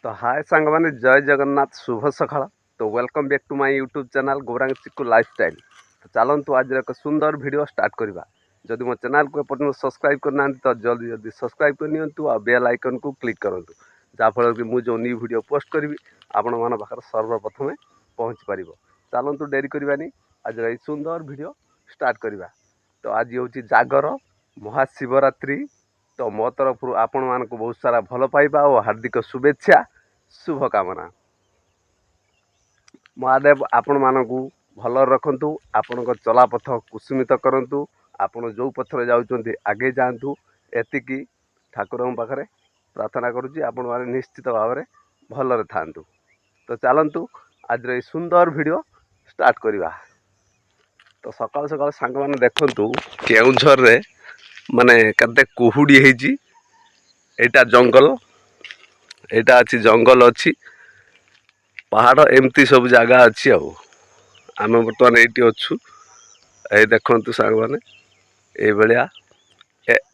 तो हाय सांग मैंने जय जगन्नाथ शुभ सकाळ। तो welcome back to my YouTube channel Gaurang Chikku lifestyle. तो चलतु आज एक सुंदर वीडियो स्टार्ट करवा। जदि मो चैनल को एपर्यंत सब्सक्राइब करना तो जल्दी जल्दी सब्सक्राइब करनी आ बेल आइकन को क्लिक करूँ जहाँफल कि मुझे न्यू वीडियो पोस्ट करी आपण मान पाखे सर्वप्रथमे पहुँची पार। चलतु डेरी करवानी आज ये सुंदर वीडियो स्टार्ट करवा। तो आज हूँ जागर महाशिवरात्रि। तो मो तरफ आपण मान बहुत सारा भल पाइबा और हार्दिक शुभेच्छा शुभकामना। महादेव आपण मानू भल रखु, आपण चलापथ कुसुमित करूँ, आपण जो पथर जाऊँच आगे जातु एतिकी ठाकुर पाखे प्रार्थना करुँची आपण मैंने निश्चित भाव में भलरे था। तो चलतु आज ये सुंदर वीडियो स्टार्ट करवा। तो सकाल सकाल सांग मैंने देखु केउझर रे माने केते कुहुड़ी होइची। एटा जंगल, एटा अच्छी जंगल अच्छी पहाड़ एमती सब जगह अच्छी। आम बर्तमान ये अच्छु ये देखु सांग मैंने ये भाया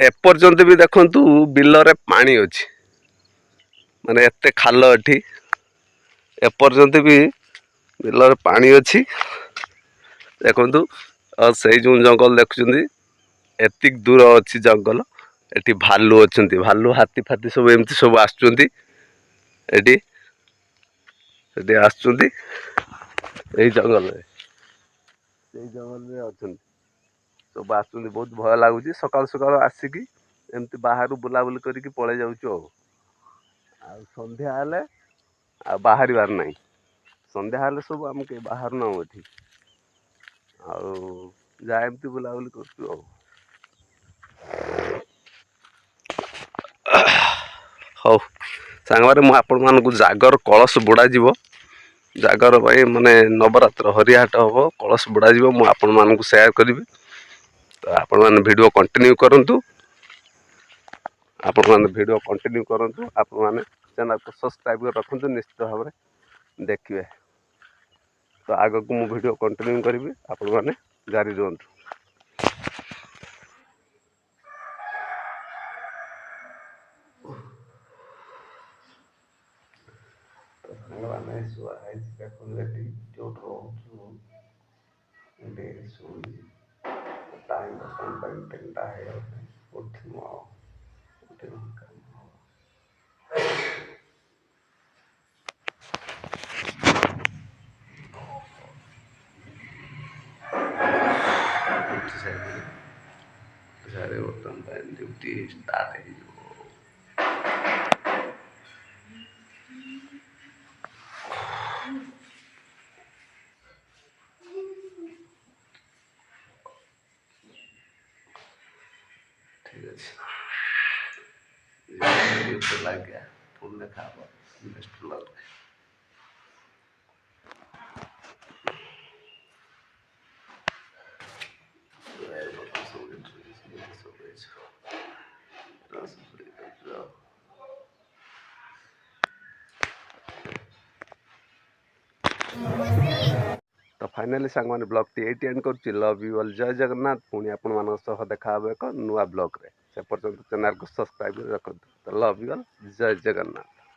एपर्यंत भी देखु बिलरे पानी अच्छी माने एते खाल एठी एपर्यंत भी बिलरे पानी अच्छी। देखु और से जो जंगल देखुं एतिक दूर अच्छी जंगल। एटी भालू अच्छा, भालू हाथी फाती सब एमती सब आसुँच जंगल जंगल अच्छा सब आसुँच। बहुत भय लगुच सकाल सकाल आसिकी एमती बाहर बुलाबुली करके पलै जाऊँ। संध्या हेले बाहर ना संध्या हेले सब आम के बाहर ना एठी जा एमती बुलाबुली कर। हौ सांग मुझे आपण मानक जागर कलश बुड़ा जीव जागर भाई माने नवरात्र हरिहाट हम कलश बुड़ा जीव मु आपण मानक शेयर करी। तो आपण मैंने वीडियो कंटिन्यू करूँ, आपण मैंने वीडियो कंटिन्यू करूँ, आपण मैंने चैनल को सब्सक्राइब कर रखु निश्चित भाव में देखिए। तो आग को मु वीडियो कंटिन्यू करी आपण मैंने जारी रुहतु। बर्तमान ड्यूटी स्टार्ट है। ठीक है लग गया फूल देखा बेस्ट लग तो फाइनाली सांग मैंने ब्लॉग टी एंड कर लव यू ऑल जय जगन्नाथ। पुणी आपण मान सह देखा एक नुआ ब्लॉग रे से पर्यंत चैनल को सब्सक्राइब रखते। तो लव यू ऑल जय जगन्नाथ।